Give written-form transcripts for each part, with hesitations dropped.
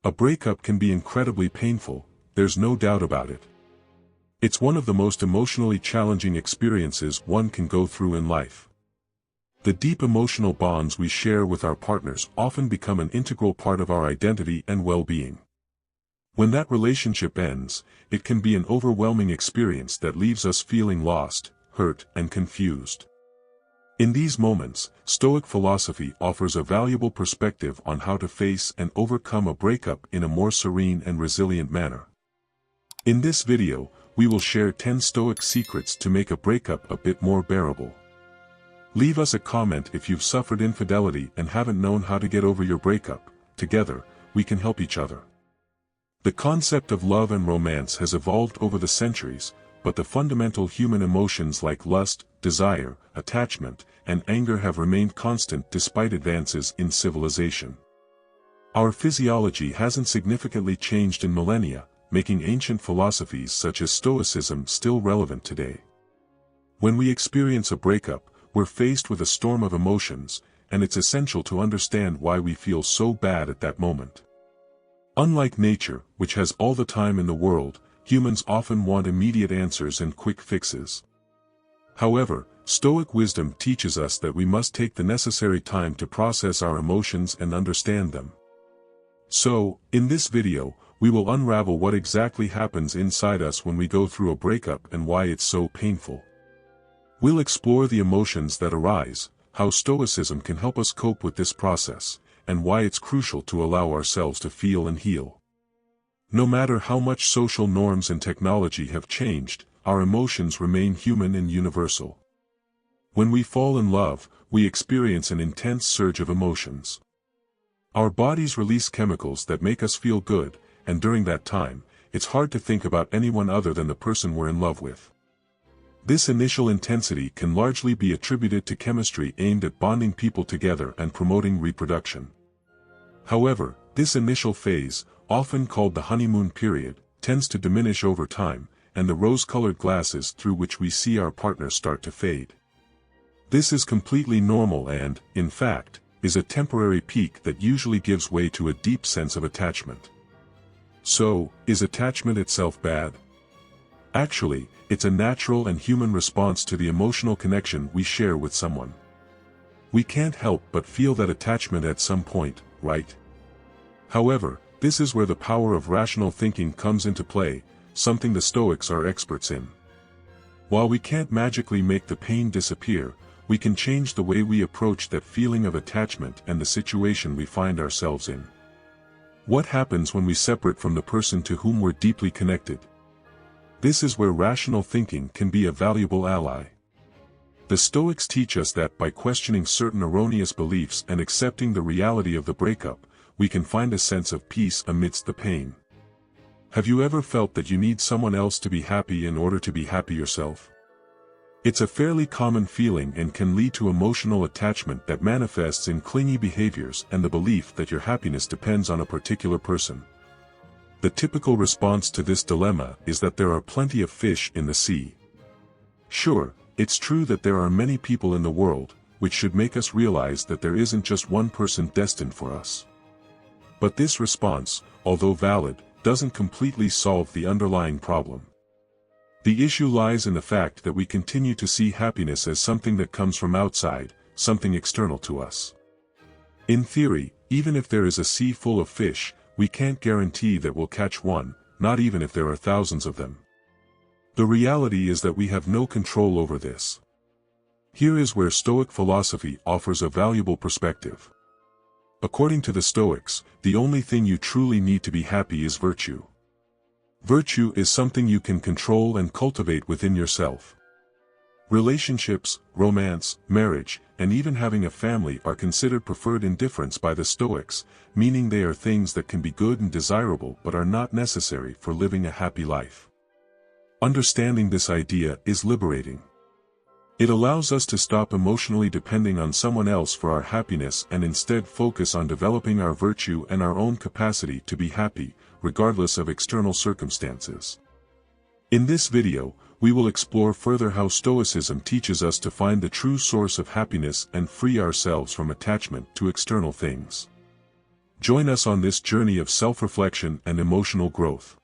A breakup can be incredibly painful, there's no doubt about it. It's one of the most emotionally challenging experiences one can go through in life. The deep emotional bonds we share with our partners often become an integral part of our identity and well-being. When that relationship ends, it can be an overwhelming experience that leaves us feeling lost, hurt, and confused. In these moments, Stoic philosophy offers a valuable perspective on how to face and overcome a breakup in a more serene and resilient manner. In this video, we will share 10 Stoic secrets to make a breakup a bit more bearable. Leave us a comment if you've suffered infidelity and haven't known how to get over your breakup. Together, we can help each other. The concept of love and romance has evolved over the centuries, but the fundamental human emotions like lust, desire, attachment, and anger have remained constant despite advances in civilization. Our physiology hasn't significantly changed in millennia, making ancient philosophies such as Stoicism still relevant today. When we experience a breakup, we're faced with a storm of emotions, and it's essential to understand why we feel so bad at that moment. Unlike nature, which has all the time in the world, humans often want immediate answers and quick fixes. However, Stoic wisdom teaches us that we must take the necessary time to process our emotions and understand them. So, in this video, we will unravel what exactly happens inside us when we go through a breakup and why it's so painful. We'll explore the emotions that arise, how Stoicism can help us cope with this process, and why it's crucial to allow ourselves to feel and heal. No matter how much social norms and technology have changed, our emotions remain human and universal. When we fall in love, we experience an intense surge of emotions. Our bodies release chemicals that make us feel good, and during that time, it's hard to think about anyone other than the person we're in love with. This initial intensity can largely be attributed to chemistry aimed at bonding people together and promoting reproduction. However, this initial phase, often called the honeymoon period, tends to diminish over time, and the rose-colored glasses through which we see our partner start to fade. This is completely normal and, in fact, is a temporary peak that usually gives way to a deep sense of attachment. So, is attachment itself bad? Actually, it's a natural and human response to the emotional connection we share with someone. We can't help but feel that attachment at some point, right? However, this is where the power of rational thinking comes into play, something the Stoics are experts in. While we can't magically make the pain disappear, we can change the way we approach that feeling of attachment and the situation we find ourselves in. What happens when we separate from the person to whom we're deeply connected? This is where rational thinking can be a valuable ally. The Stoics teach us that by questioning certain erroneous beliefs and accepting the reality of the breakup, we can find a sense of peace amidst the pain. Have you ever felt that you need someone else to be happy in order to be happy yourself? It's a fairly common feeling and can lead to emotional attachment that manifests in clingy behaviors and the belief that your happiness depends on a particular person. The typical response to this dilemma is that there are plenty of fish in the sea. Sure, it's true that there are many people in the world, which should make us realize that there isn't just one person destined for us. But this response, although valid, doesn't completely solve the underlying problem. The issue lies in the fact that we continue to see happiness as something that comes from outside, something external to us. In theory, even if there is a sea full of fish, we can't guarantee that we'll catch one, not even if there are thousands of them. The reality is that we have no control over this. Here is where Stoic philosophy offers a valuable perspective. According to the Stoics, the only thing you truly need to be happy is virtue. Virtue is something you can control and cultivate within yourself. Relationships, romance, marriage, and even having a family are considered preferred indifference by the Stoics, meaning they are things that can be good and desirable but are not necessary for living a happy life. Understanding this idea is liberating. It allows us to stop emotionally depending on someone else for our happiness and instead focus on developing our virtue and our own capacity to be happy, regardless of external circumstances. In this video, we will explore further how Stoicism teaches us to find the true source of happiness and free ourselves from attachment to external things. Join us on this journey of self-reflection and emotional growth.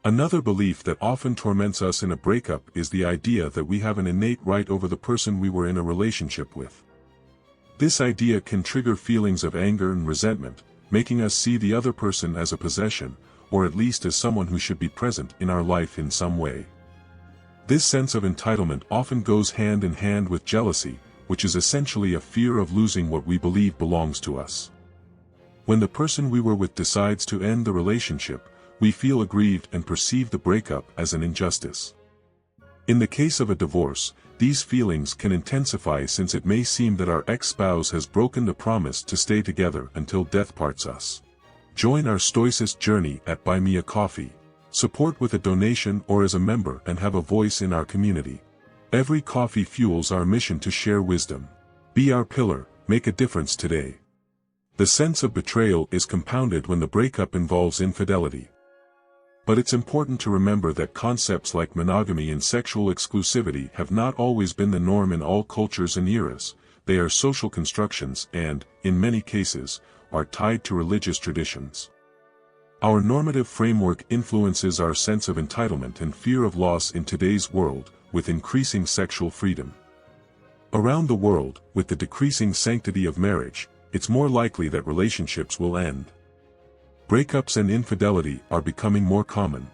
Another belief that often torments us in a breakup is the idea that we have an innate right over the person we were in a relationship with. This idea can trigger feelings of anger and resentment, making us see the other person as a possession, or at least as someone who should be present in our life in some way. This sense of entitlement often goes hand in hand with jealousy, which is essentially a fear of losing what we believe belongs to us. When the person we were with decides to end the relationship, we feel aggrieved and perceive the breakup as an injustice. In the case of a divorce, these feelings can intensify since it may seem that our ex-spouse has broken the promise to stay together until death parts us. Join our Stoicist journey at Buy Me a Coffee. Support with a donation or as a member and have a voice in our community. Every coffee fuels our mission to share wisdom. Be our pillar, make a difference today. The sense of betrayal is compounded when the breakup involves infidelity. But it's important to remember that concepts like monogamy and sexual exclusivity have not always been the norm in all cultures and eras. They are social constructions and, in many cases, are tied to religious traditions. Our normative framework influences our sense of entitlement and fear of loss in today's world, with increasing sexual freedom. Around the world, with the decreasing sanctity of marriage, it's more likely that relationships will end. Breakups and infidelity are becoming more common.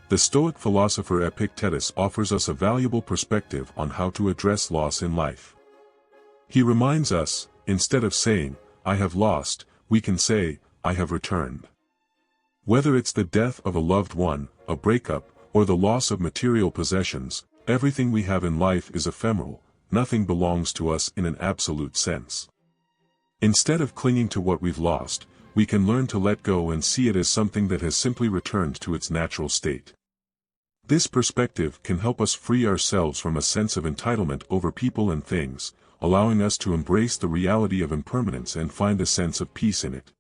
The Stoic philosopher Epictetus offers us a valuable perspective on how to address loss in life. He reminds us, instead of saying, "I have lost," we can say, "I have returned." Whether it's the death of a loved one, a breakup, or the loss of material possessions, everything we have in life is ephemeral, nothing belongs to us in an absolute sense. Instead of clinging to what we've lost, we can learn to let go and see it as something that has simply returned to its natural state. This perspective can help us free ourselves from a sense of entitlement over people and things, allowing us to embrace the reality of impermanence and find a sense of peace in it.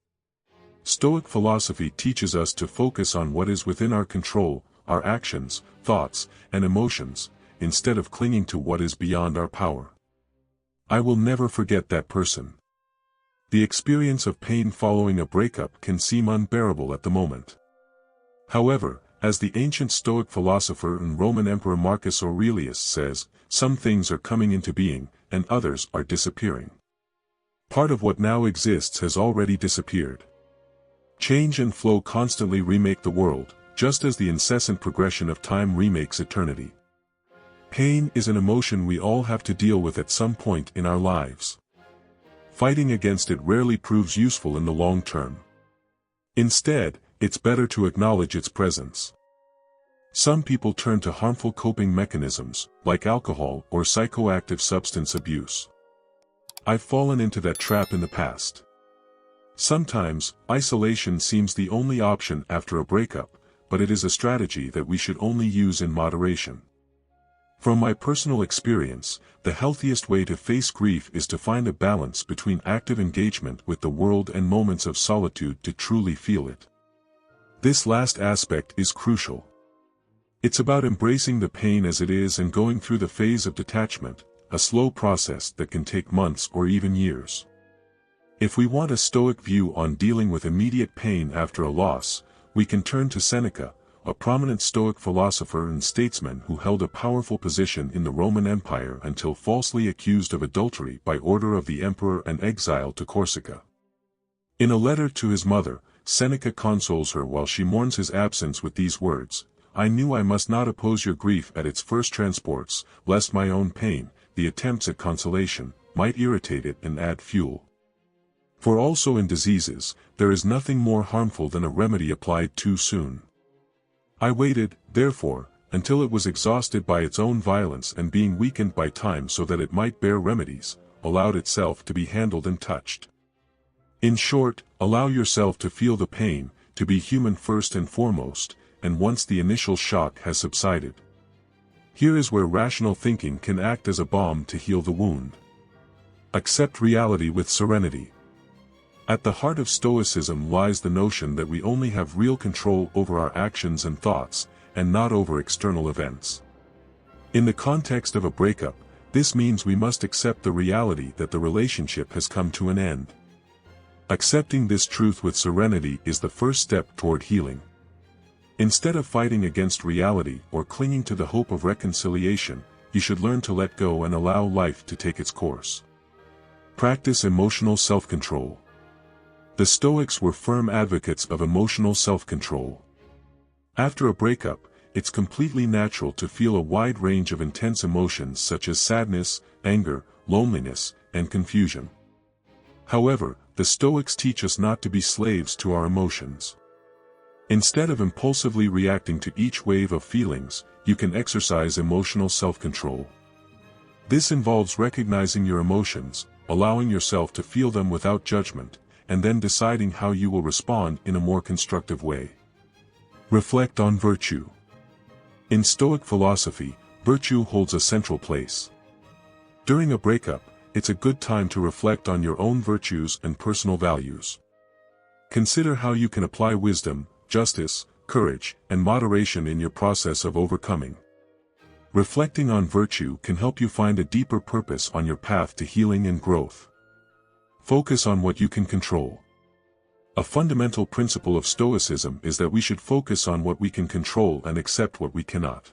Stoic philosophy teaches us to focus on what is within our control, our actions, thoughts, and emotions, instead of clinging to what is beyond our power. I will never forget that person. The experience of pain following a breakup can seem unbearable at the moment. However, as the ancient Stoic philosopher and Roman Emperor Marcus Aurelius says, some things are coming into being, and others are disappearing. Part of what now exists has already disappeared. Change and flow constantly remake the world, just as the incessant progression of time remakes eternity. Pain is an emotion we all have to deal with at some point in our lives. Fighting against it rarely proves useful in the long term. Instead, it's better to acknowledge its presence. Some people turn to harmful coping mechanisms, like alcohol or psychoactive substance abuse. I've fallen into that trap in the past. Sometimes, isolation seems the only option after a breakup, but it is a strategy that we should only use in moderation. From my personal experience, the healthiest way to face grief is to find a balance between active engagement with the world and moments of solitude to truly feel it. This last aspect is crucial. It's about embracing the pain as it is and going through the phase of detachment, a slow process that can take months or even years. If we want a Stoic view on dealing with immediate pain after a loss, we can turn to Seneca, a prominent Stoic philosopher and statesman who held a powerful position in the Roman Empire until falsely accused of adultery by order of the emperor and exiled to Corsica. In a letter to his mother, Seneca consoles her while she mourns his absence with these words, "I knew I must not oppose your grief at its first transports, lest my own pain, the attempts at consolation, might irritate it and add fuel. For also in diseases, there is nothing more harmful than a remedy applied too soon. I waited, therefore, until it was exhausted by its own violence and being weakened by time so that it might bear remedies, allowed itself to be handled and touched." In short, allow yourself to feel the pain, to be human first and foremost, and once the initial shock has subsided. Here is where rational thinking can act as a balm to heal the wound. Accept reality with serenity. At the heart of Stoicism lies the notion that we only have real control over our actions and thoughts, and not over external events. In the context of a breakup, this means we must accept the reality that the relationship has come to an end. Accepting this truth with serenity is the first step toward healing. Instead of fighting against reality or clinging to the hope of reconciliation, you should learn to let go and allow life to take its course. Practice emotional self-control. The Stoics were firm advocates of emotional self-control. After a breakup, it's completely natural to feel a wide range of intense emotions such as sadness, anger, loneliness, and confusion. However, the Stoics teach us not to be slaves to our emotions. Instead of impulsively reacting to each wave of feelings, you can exercise emotional self-control. This involves recognizing your emotions, allowing yourself to feel them without judgment, and then deciding how you will respond in a more constructive way. Reflect on virtue. In Stoic philosophy, virtue holds a central place. During a breakup, it's a good time to reflect on your own virtues and personal values. Consider how you can apply wisdom, justice, courage, and moderation in your process of overcoming. Reflecting on virtue can help you find a deeper purpose on your path to healing and growth. Focus on what you can control. A fundamental principle of Stoicism is that we should focus on what we can control and accept what we cannot.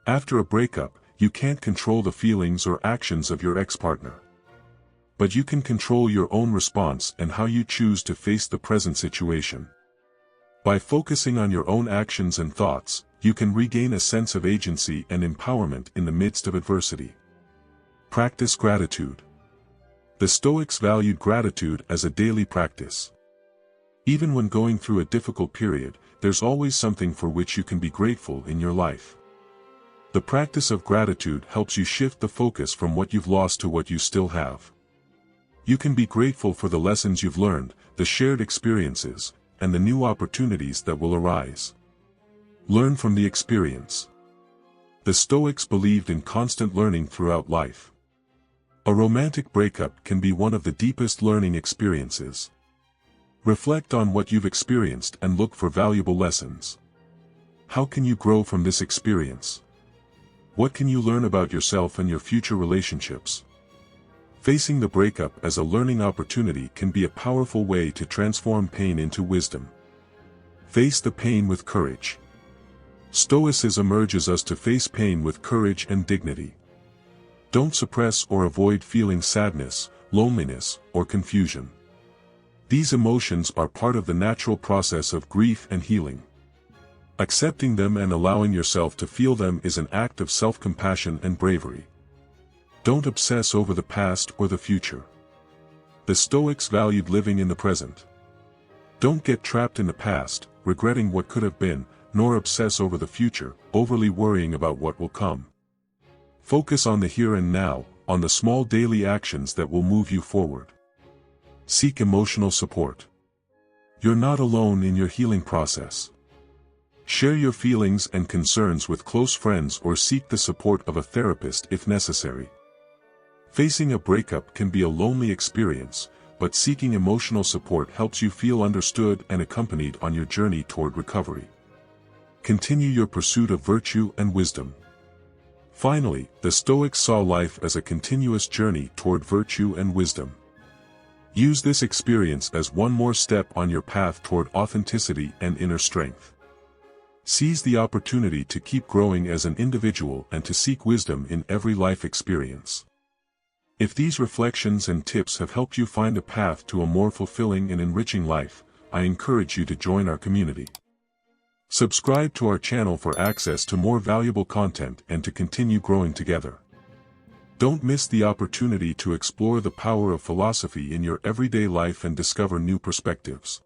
After a breakup, you can't control the feelings or actions of your ex-partner. But you can control your own response and how you choose to face the present situation. By focusing on your own actions and thoughts, you can regain a sense of agency and empowerment in the midst of adversity. Practice gratitude. The Stoics valued gratitude as a daily practice. Even when going through a difficult period, there's always something for which you can be grateful in your life. The practice of gratitude helps you shift the focus from what you've lost to what you still have. You can be grateful for the lessons you've learned, the shared experiences, and the new opportunities that will arise. Learn from the experience. The Stoics believed in constant learning throughout life. A romantic breakup can be one of the deepest learning experiences. Reflect on what you've experienced and look for valuable lessons. How can you grow from this experience? What can you learn about yourself and your future relationships? Facing the breakup as a learning opportunity can be a powerful way to transform pain into wisdom. Face the pain with courage. Stoicism urges us to face pain with courage and dignity. Don't suppress or avoid feeling sadness, loneliness, or confusion. These emotions are part of the natural process of grief and healing. Accepting them and allowing yourself to feel them is an act of self-compassion and bravery. Don't obsess over the past or the future. The Stoics valued living in the present. Don't get trapped in the past, regretting what could have been, nor obsess over the future, overly worrying about what will come. Focus on the here and now, on the small daily actions that will move you forward. Seek emotional support. You're not alone in your healing process. Share your feelings and concerns with close friends or seek the support of a therapist if necessary. Facing a breakup can be a lonely experience, but seeking emotional support helps you feel understood and accompanied on your journey toward recovery. Continue your pursuit of virtue and wisdom. Finally, the Stoics saw life as a continuous journey toward virtue and wisdom. Use this experience as one more step on your path toward authenticity and inner strength. Seize the opportunity to keep growing as an individual and to seek wisdom in every life experience. If these reflections and tips have helped you find a path to a more fulfilling and enriching life, I encourage you to join our community. Subscribe to our channel for access to more valuable content and to continue growing together. Don't miss the opportunity to explore the power of philosophy in your everyday life and discover new perspectives.